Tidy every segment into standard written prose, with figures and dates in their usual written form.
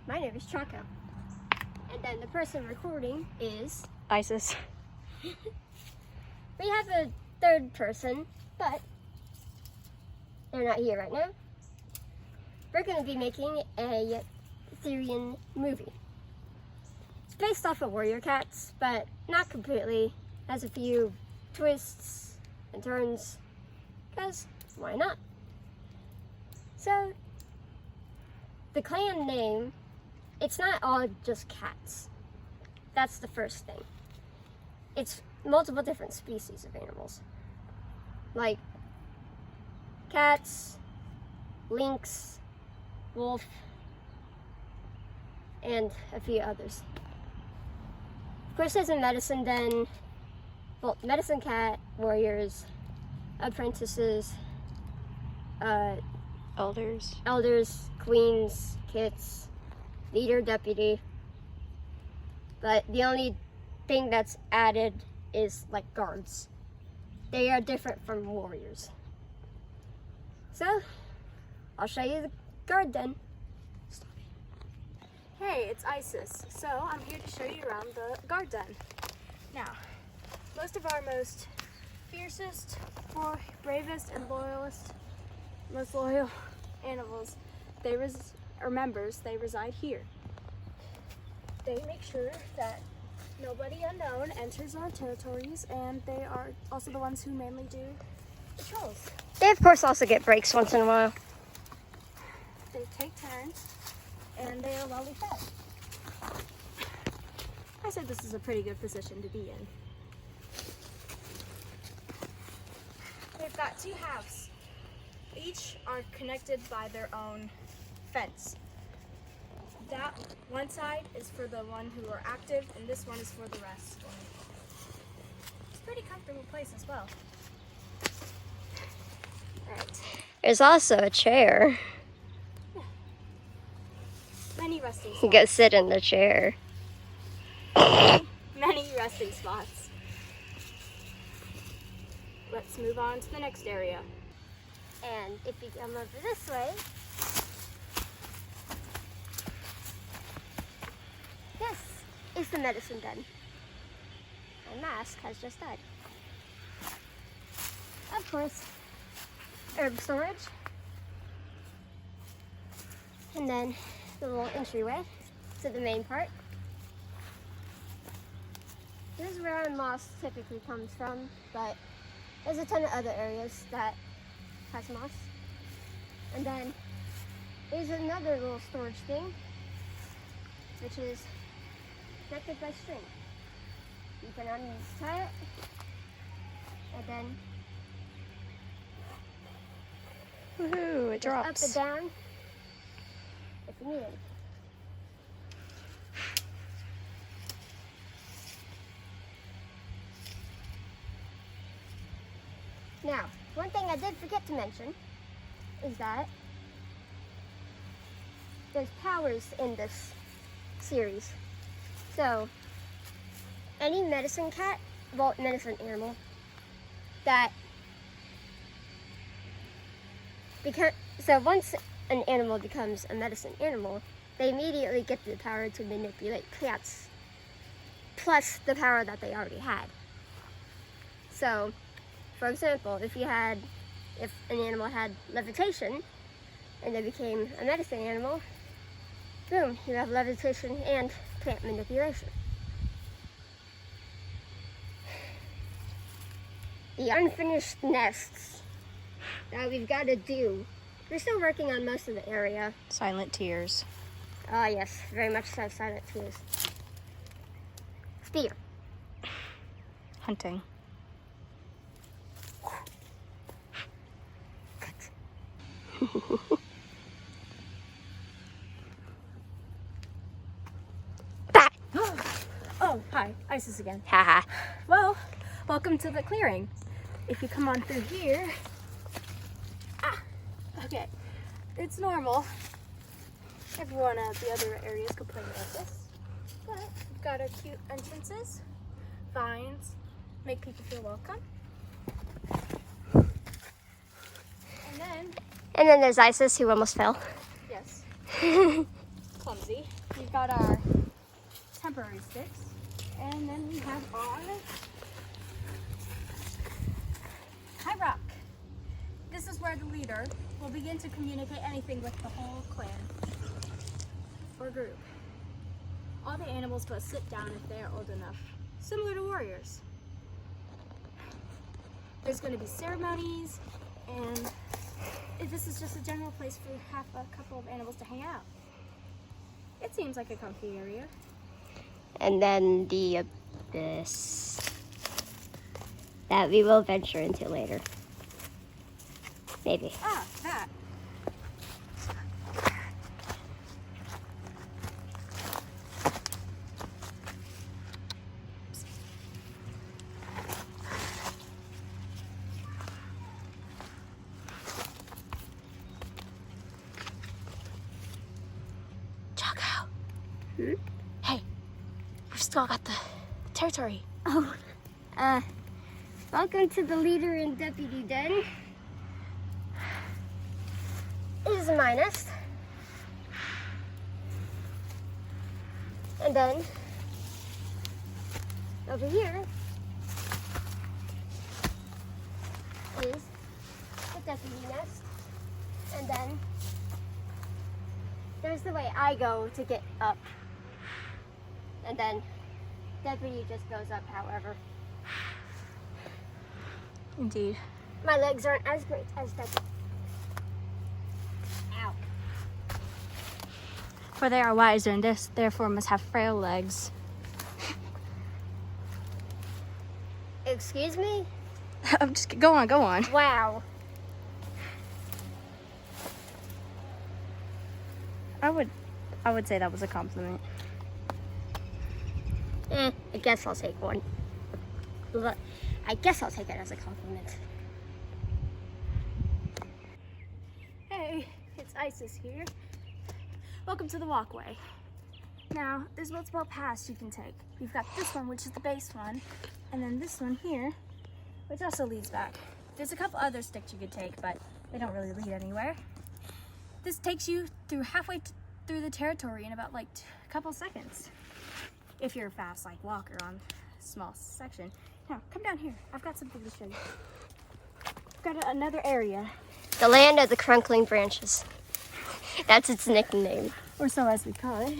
My name is Chaco. And then the person recording is Isis. We have a third person, but they're not here right now. We're going to be making a THERIAN movie. It's based off of Warrior Cats, but not completely. Has a few twists and turns, because why not? So, the clan name, it's not all just cats. That's the first thing. It's multiple different species of animals. Like cats, lynx, wolf, and a few others. Of course, there's a medicine den, well, medicine cat, warriors, apprentices, elders, queens, kits, leader, deputy. But the only thing that's added is like guards. They are different from warriors. So, I'll show you the guard den. Hey, it's Isis. So I'm here to show you around the guard den. Now, most of our most fiercest, bravest, and most loyal animals, members, they reside here. They make sure that nobody unknown enters our territories, and they are also the ones who mainly do patrols. They of course also get breaks once in a while. They take turns, and they are well fed. I said this is a pretty good position to be in. They've got two halves. Each are connected by their own fence. That one side is for the one who are active, and this one is for the rest. It's a pretty comfortable place as well. Right. There's also a chair. Many resting spots. You go sit in the chair. Many resting spots. Let's move on to the next area. And if you come over this way, this is the medicine den. My mask has just died. Of course, herb storage. And then the little entryway to the main part. This is where our moss typically comes from, but there's a ton of other areas that has moss. And then there's another little storage thing, which is connected by string. You can untie it, and then Woohoo, it drops. up and down if you need it. Now, one thing I did forget to mention is that there's powers in this series. So, any medicine cat, well, medicine animal, that so once an animal becomes a medicine animal, they immediately get the power to manipulate plants, plus the power that they already had. So, for example, if an animal had levitation and they became a medicine animal, boom, you have levitation and plant manipulation. The unfinished nests that we've got to do. We're still working on most of the area. Silent tears. Oh yes, very much so, silent tears. Spear. Hunting. Oh, hi, Isis again. Haha. Well, welcome to the clearing. If you come on through here, okay, it's normal. Everyone at the other areas complain about this, but we've got our cute entrances, vines, make people feel welcome. And then there's Isis, who almost fell. yes, clumsy. we've got our temporary sticks, and then we have our high rock. This is where the leader will begin to communicate anything with the whole clan or group. All the animals must sit down if they are old enough, similar to warriors. There's going to be ceremonies, and this is just a general place for a couple of animals to hang out. It seems like a comfy area. And then the abyss that we will venture into later. Maybe. Ah, that. Choco. Hey, we've still got the territory. Oh, welcome to the leader and deputy den. This is my nest. And then over here is the deputy nest. And then there's the way I go to get up. And then deputy just goes up however. Indeed. My legs aren't as great as deputy. Ow. For they are wiser and this therefore must have frail legs. Excuse me? I'm just go on. Wow. I would say that was a compliment. I guess I'll take one. But I guess I'll take it as a compliment. Hey, it's Isis here. Welcome to the walkway. Now, there's multiple paths you can take. We've got this one, which is the base one, and then this one here, which also leads back. There's a couple other sticks you could take, but they don't really lead anywhere. This takes you through halfway through the territory in about like a couple seconds. If you're a fast like walker on a small section. Now, come down here. I've got something to show you. I've got another area. The land of the crunkling branches. That's its nickname. Or so as we call it.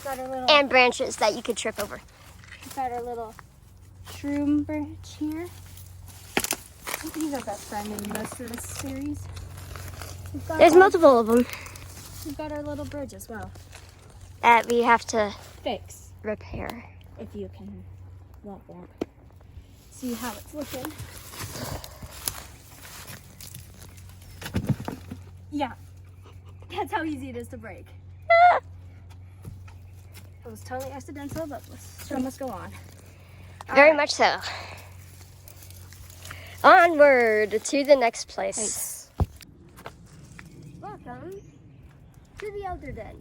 Got our little, And branches that you could trip over. got our little shroom branch here. He's our best friend in most of this series. There's multiple of them We've got our little bridge as well. that we have to Fix, repair. if you can womp womp. See how it's looking. Yeah, that's how easy it is to break. It was totally accidental, but the show must go on. Very much so. Onward to the next place. Welcome to the Elder Den.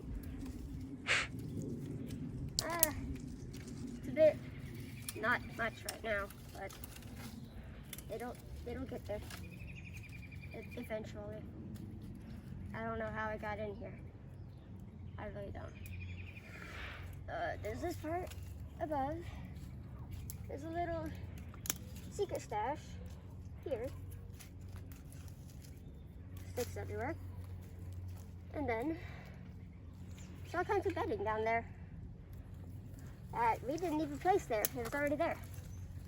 It's a bit not much right now, but they don't get there eventually. I don't know how I got in here. I really don't. There's this part above. There's a little secret stash here. Sticks everywhere. And then there's all kinds of bedding down there that we didn't even place there. It was already there.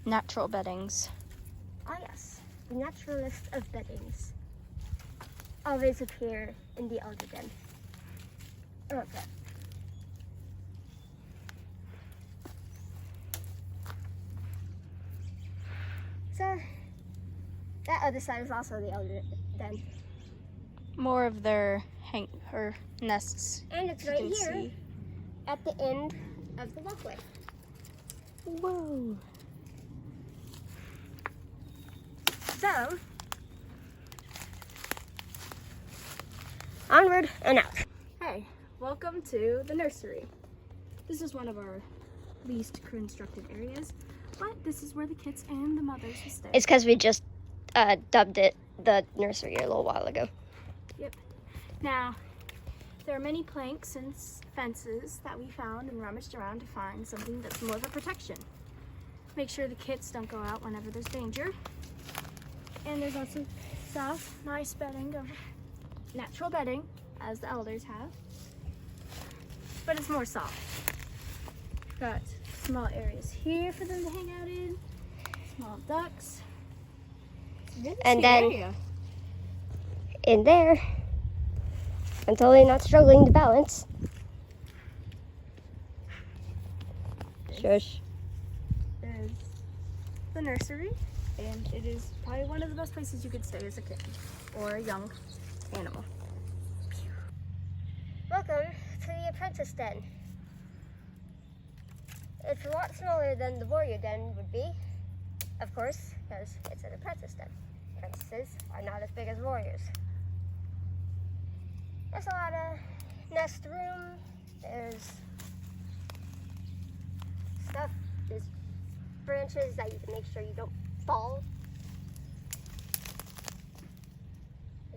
Natural beddings. Ah yes, the naturalist of beddings always appear in the Elder Den. Okay. So that other side is also the Elder Den. More of their nests. And it's you right can here see. at the end of the walkway. Whoa. So, onward and out. Hey, welcome to the nursery. This is one of our least constructed areas, but this is where the kids and the mothers will stay. It's because we just dubbed it the nursery a little while ago. Yep. Now, there are many planks and fences that we found and rummaged around to find something that's more of a protection. Make sure the kids don't go out whenever there's danger. And there's also soft, nice bedding of natural bedding, as the elders have. But it's more soft. Got small areas here for them to hang out in. Small ducks. Really And sweet then area. in there, I'm totally not struggling to balance. Shush. Is the nursery, and it is probably one of the best places you could stay as a kid or a young animal. Welcome to the apprentice den. It's a lot smaller than the warrior den would be, of course, because it's an apprentice den. Apprentices are not as big as warriors. There's a lot of nest room. There's stuff. There's branches that you can make sure you don't fall.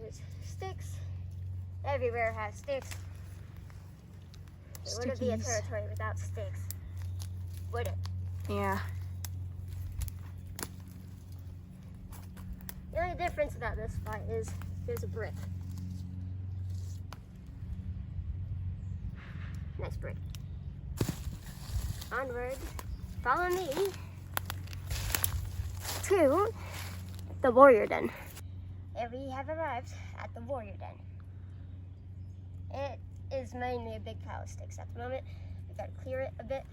There's sticks. Everywhere has sticks. It wouldn't be a Stickies. territory without sticks, would it? Yeah. The only difference about this spot is there's a brick. Nice brick. Onward. Follow me to the warrior den. And we have arrived at the warrior den. It is mainly a big pile of sticks at the moment. We gotta clear it a bit.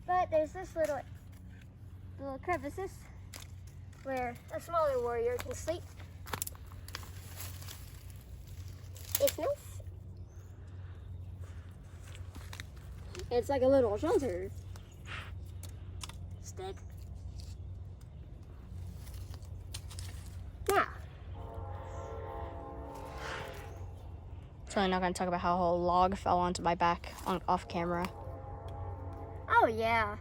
But there's this little crevices where a smaller warrior can sleep. It's nice. It's like a little shelter stick. Now, Totally not going to talk about how a whole log fell onto my back off camera. oh yeah.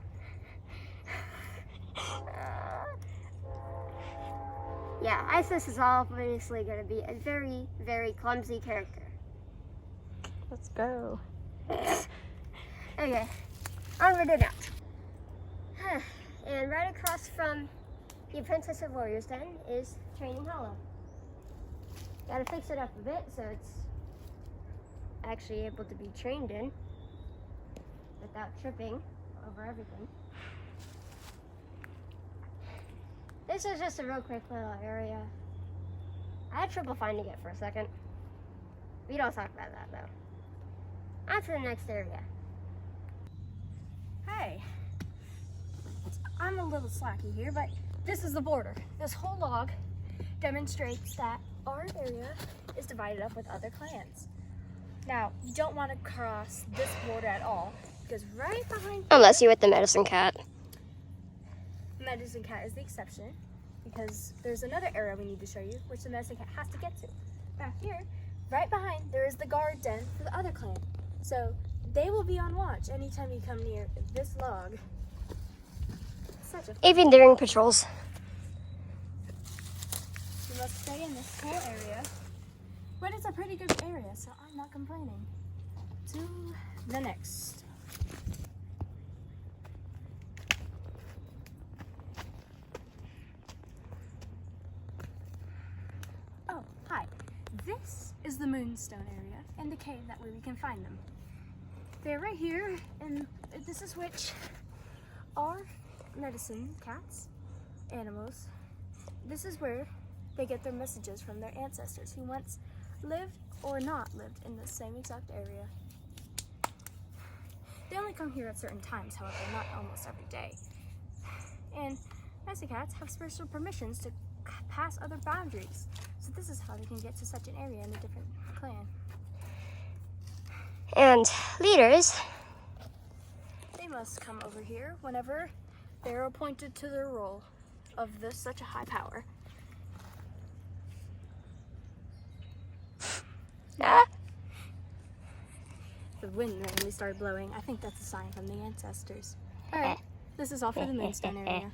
Yeah, Isis is obviously going to be a very, very clumsy character. Let's go. Okay, onward and out. And right across from the Apprentice of Warriors Den is Training Hollow. Gotta fix it up a bit so it's actually able to be trained in without tripping over everything. This is just a real quick little area. I had trouble finding it for a second. We don't talk about that though. On to the next area. Hey, I'm a little slacky here, but this is the border. This whole log demonstrates that our area is divided up with other clans. Now, you don't want to cross this border at all, because right behind Unless you're with the medicine cat. Medicine Cat is the exception, because there's another area we need to show you, which the Medicine Cat has to get to. Back here, right behind, there is the guard den for the other clan. So they will be on watch anytime you come near this log. Such a Even during patrols. You must stay in this whole area. But it's a pretty good area, so I'm not complaining. To the next. Oh, hi. This is the Moonstone area and the cave that where we can find them. They're right here, and this is which are medicine cats, animals. This is where they get their messages from their ancestors who once lived or not lived in the same exact area. They only come here at certain times, however, not almost every day. And medicine cats have special permissions to pass other boundaries. So this is how they can get to such an area in a different clan. And leaders, They must come over here whenever they're appointed to their role of such a high power. The wind randomly started blowing. I think that's a sign from the ancestors. Alright, this is all for the Moonstone area.